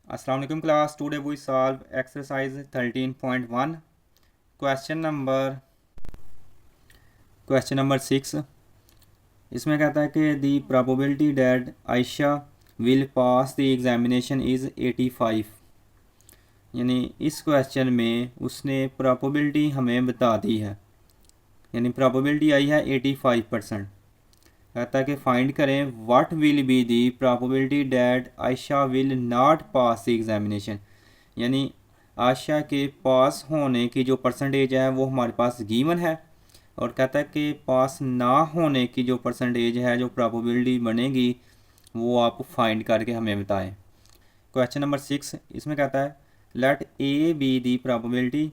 अस्सलाम वालेकुम class. Today we solve exercise 13.1 question number 6। इसमें कहता है कि the probability that Ayesha will pass the examination is 85। यानी इस क्वेश्चन में उसने प्रोबेबिलिटी हमें बता दी है, यानी प्रोबेबिलिटी आई है 85%। कहता है कि फाइंड करें what will be the probability that Ayesha will not pass the examination. यानी आशा के पास होने की जो परसेंटेज है वो हमारे पास गिवन है, और कहता है कि पास ना होने की जो परसेंटेज है, जो प्रोबेबिलिटी बनेगी, वो आप फाइंड करके हमें बताएं। क्वेश्चन नंबर 6 इसमें कहता है let A be the probability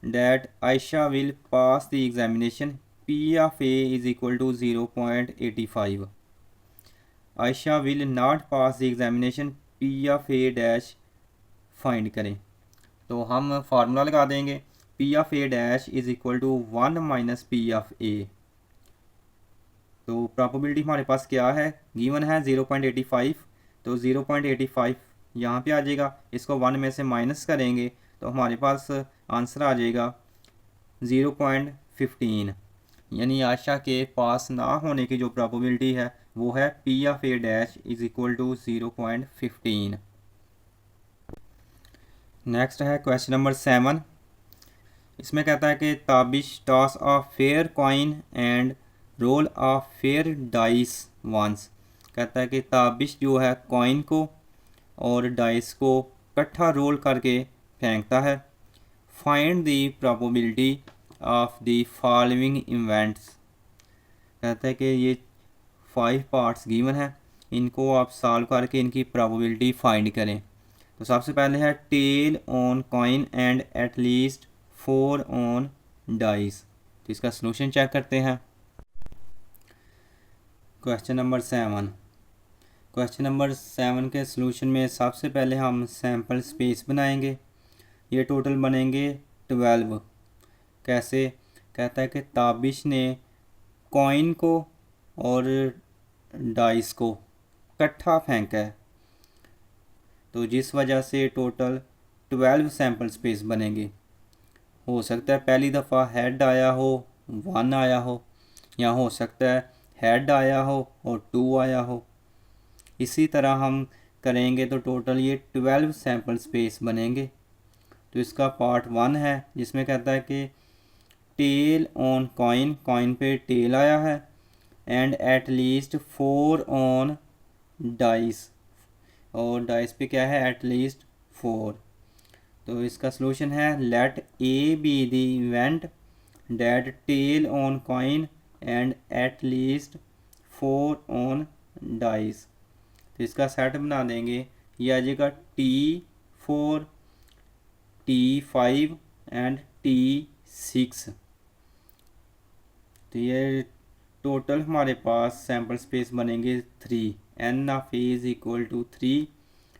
that Ayesha will pass the examination P of A is equal to 0.85। Ayesha will not pass the examination P of A dash find करें। तो हम फार्मूला लगा देंगे, P of A dash is equal to 1 minus P of A. तो probability हमारे पास क्या है, given है 0.85। तो 0.85 यहाँ पे आ जाएगा, इसको 1 में से माइनस करेंगे तो हमारे पास आंसर आ जाएगा 0.15। यानी आशा के पास ना होने की जो प्रोबेबिलिटी है वो है P of A dash is equal to 0.15। Next है क्वेश्चन नंबर 7। इसमें कहता है कि Tabish toss of fair coin and roll of fair dice once. कहता है कि ताबिश जो है कॉइन को और डाइस को इकट्ठा रोल करके फेंकता है। Find the probability of the following events. कहता है कि ये 5 पार्ट्स गिवन है, इनको आप सॉल्व करके इनकी प्रोबेबिलिटी फाइंड करें। तो सबसे पहले है tail on coin and at least 4 on dice. तो इसका सलूशन चेक करते हैं। क्वेश्चन नंबर 7 के सलूशन में सबसे पहले हम सैम्पल स्पेस बनाएंगे। ये टोटल बनेंगे 12। कैसे, कहता है कि ताबिश ने कॉइन को और डाइस को इकट्ठा फेंका है, तो जिस वजह से टोटल 12 सैम्पल स्पेस बनेंगे। हो सकता है पहली दफ़ा हेड आया हो 1 आया हो, या हो सकता है हेड आया हो और 2 आया हो। इसी तरह हम करेंगे तो टोटल ये 12 सैम्पल स्पेस बनेंगे। तो इसका पार्ट 1 है जिसमें कहता है कि टेल ऑन कॉइन, कॉइन पे टेल आया है, and at least 4 on dice, और डाइस पे क्या है, एट लीस्ट 4। तो इसका सलूशन है let A be the event that tail on coin and at least 4 on dice. तो इसका सेट बना देंगे, ये आ जाएगा T4, T5 एंड T6। तो ये टोटल हमारे पास सैम्पल स्पेस बनेंगे 3। N of A is equal to 3।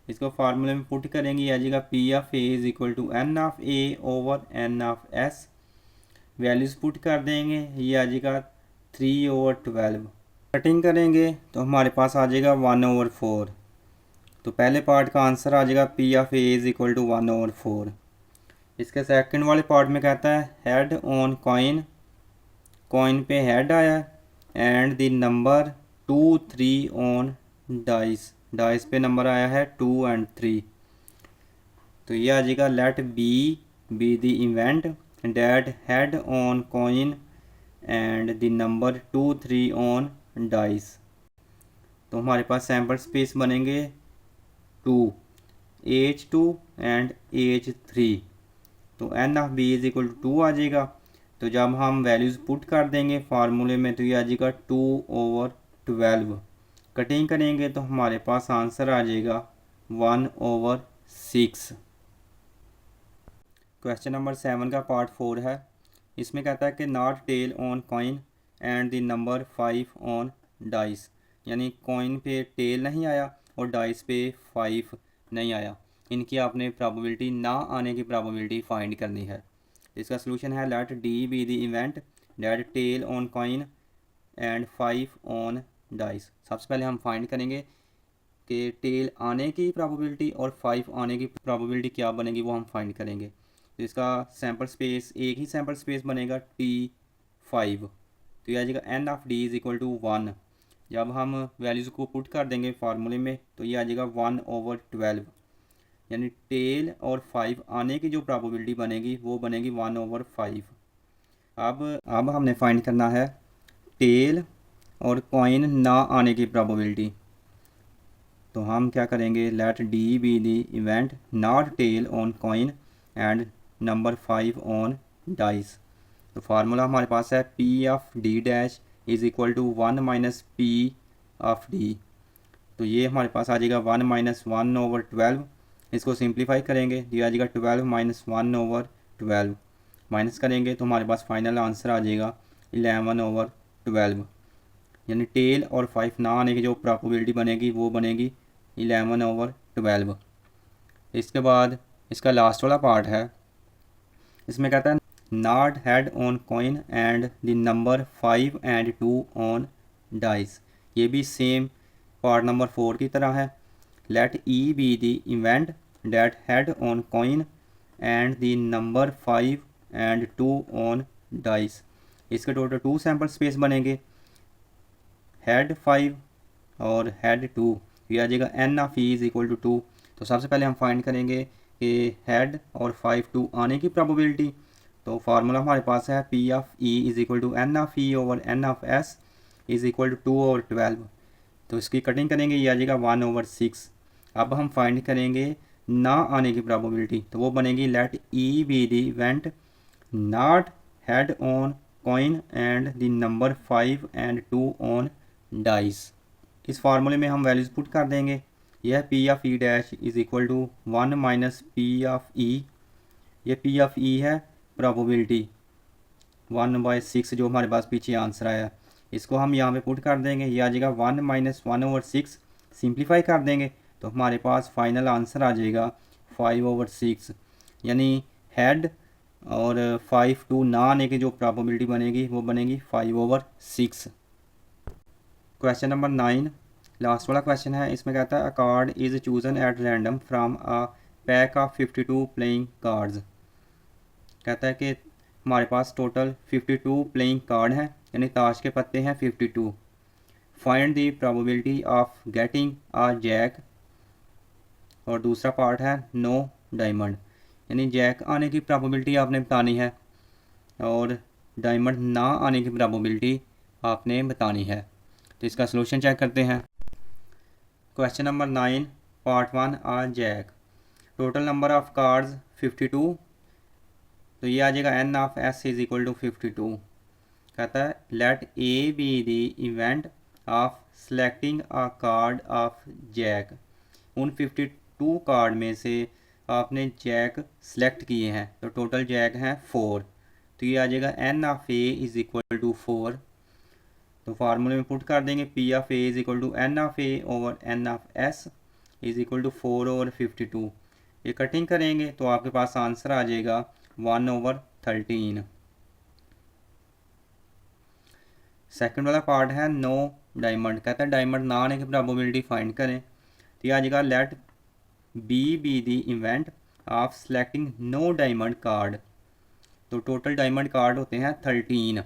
इसको फार्मूले में पुट करेंगे, ये आ जाएगा P of A is equal to n of A over n of S. Values put कर देंगे, ये आ जाएगा 3/12। कटिंग करेंगे तो हमारे पास आ जाएगा 1/4। तो पहले पार्ट का आंसर आ जाएगा P of A is equal to 1/4। इसके सेकंड वाले पार्ट में कहता है हेड ऑन कॉइन, कॉइन पे हेड आया, and the number 2 3 on dice, dice पे नंबर आया है 2 एंड 3। तो ये आ जाएगा let B the event that head on coin and the number 2 3 on dice. तो हमारे पास सैम्पल स्पेस बनेंगे 2, H2 एंड H3। तो n of B is equal to 2 आ जाएगा। तो जब हम वैल्यूज़ पुट कर देंगे फार्मूले में तो ये आ जाएगा 2/12। कटिंग करेंगे तो हमारे पास आंसर आ जाएगा 1/6। क्वेश्चन नंबर 7 का पार्ट 4 है। इसमें कहता है कि not tail on coin and the number 5 on dice. यानी कॉइन पे टेल नहीं आया और डाइस पे 5 नहीं आया। इनकी आपने प्रोबेबिलिटी ना आने की प्रोबेबिलिटी फाइंड करनी है। इसका सलूशन है let D be the event that tail on coin and 5 on dice. सबसे पहले हम फाइंड करेंगे कि टेल आने की प्रोबेबिलिटी और 5 आने की प्रोबेबिलिटी क्या बनेगी वो हम फाइंड करेंगे। तो इसका सैम्पल स्पेस, एक ही सैम्पल स्पेस बनेगा T5। तो ये आ जाएगा n of d is equal to 1। जब हम वैल्यूज़ को पुट कर देंगे फार्मूले में तो ये आ जाएगा 1/12, यानी टेल और 5 आने की जो प्रोबेबिलिटी बनेगी वो बनेगी 1/5। अब हमने फाइंड करना है टेल और कॉइन ना आने की प्रोबेबिलिटी। तो हम क्या करेंगे, let D be the event not tail on coin and number 5 on dice. तो फार्मूला हमारे पास है P of D dash is equal to 1 minus P of D. तो ये हमारे पास आ जाएगा 1 माइनस 1/12। इसको सिंप्लीफाई करेंगे, दिया जाएगा 12 माइनस 1/12। माइनस करेंगे तो हमारे पास फाइनल आंसर आ जाएगा 11/12, यानी टेल और 5 ना आने की जो प्रोबेबिलिटी बनेगी वो बनेगी 11/12। इसके बाद इसका लास्ट वाला पार्ट है, इसमें कहता है not head on coin and the number 5 and 2 on dice. ये भी सेम पार्ट नंबर 4 की तरह है। Let E be the event that head on coin and the number 5 and 2 on dice. इसके टोटल 2 सैम्पल स्पेस बनेंगे, head 5 और head 2। ये आ जाएगा n of E is equal to 2। तो सबसे पहले हम फाइंड करेंगे कि हेड और 5 2 आने की प्रोबेबिलिटी। तो फार्मूला हमारे पास है P of E is equal to n of E over n of s is equal to 2/12। तो इसकी कटिंग करेंगे, ये आ जाएगा 1/6। अब हम फाइंड करेंगे ना आने की प्रोबेबिलिटी, तो वो बनेगी let E be the event not head on coin and the number 5 and 2 on dice. इस फार्मूले में हम वैल्यूज़ पुट कर देंगे। यह P of E dash is equal to 1 minus P of E. ये पी ऑफ ई है प्रोबेबिलिटी 1/6 जो हमारे पास पीछे आंसर आया, इसको हम यहाँ पे पुट कर देंगे। ये आ जाएगा 1 माइनस 1/6। सिंप्लीफाई कर देंगे तो हमारे पास फाइनल आंसर आ जाएगा 5/6, यानी हेड और 5 2 ना आने की जो प्रोबेबिलिटी बनेगी वो बनेगी 5/6। क्वेश्चन नंबर 9 लास्ट वाला क्वेश्चन है। इसमें कहता है अ card is chosen at random from a pack of 52 playing cards. कहता है कि हमारे पास टोटल 52 प्लेइंग कार्ड हैं, यानी ताश के पत्ते हैं 52। Find the probability of getting a jack, और दूसरा पार्ट है नो डायमंड, यानी जैक आने की प्रोबेबिलिटी आपने बतानी है और डायमंड ना आने की प्रोबेबिलिटी आपने बतानी है। तो इसका सलूशन चेक करते हैं। Question number 9 part 1 a jack. Total number of cards 52। तो ये आ जाएगा n of s is equal to 52। कहता है let A be the event of selecting a card of jack. उन 52 कार्ड में से आपने जैक सेलेक्ट किए हैं, तो टोटल जैक हैं 4। तो ये आ जाएगा n of a is equal to 4। तो फार्मूले में पुट कर देंगे P of A is equal to n of a over n of s is equal to 4/52। ये कटिंग करेंगे तो आपके पास आंसर आ जाएगा 1/13। सेकंड वाला पार्ट है नो डायमंड। कहता है डायमंड ना आने की प्रोबेबिलिटी फाइंड करें। तो ये आ जाएगा let be the event of selecting no diamond card. तो टोटल डायमंड कार्ड होते हैं 13।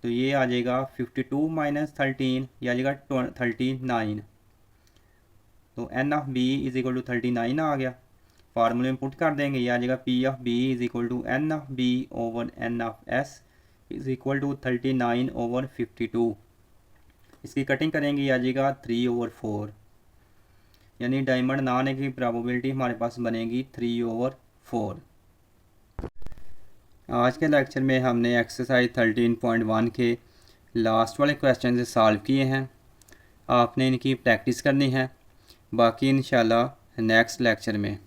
तो ये आ जाएगा 52 माइनस 13, ये आ जाएगा 39। तो n of b is equal to 39 आ गया। फार्मूले में पुट कर देंगे, ये आ जाएगा P of b is equal to n of b over n of s is equal to 39/52। इसकी कटिंग करेंगे, ये आ जाएगा 3/4, यानी डायमंड ना आने की प्रोबेबिलिटी हमारे पास बनेगी 3/4। आज के लेक्चर में हमने एक्सरसाइज 13.1 के लास्ट वाले क्वेश्चन से सॉल्व किए हैं। आपने इनकी प्रैक्टिस करनी है, बाकी इंशाल्लाह नेक्स्ट लेक्चर में।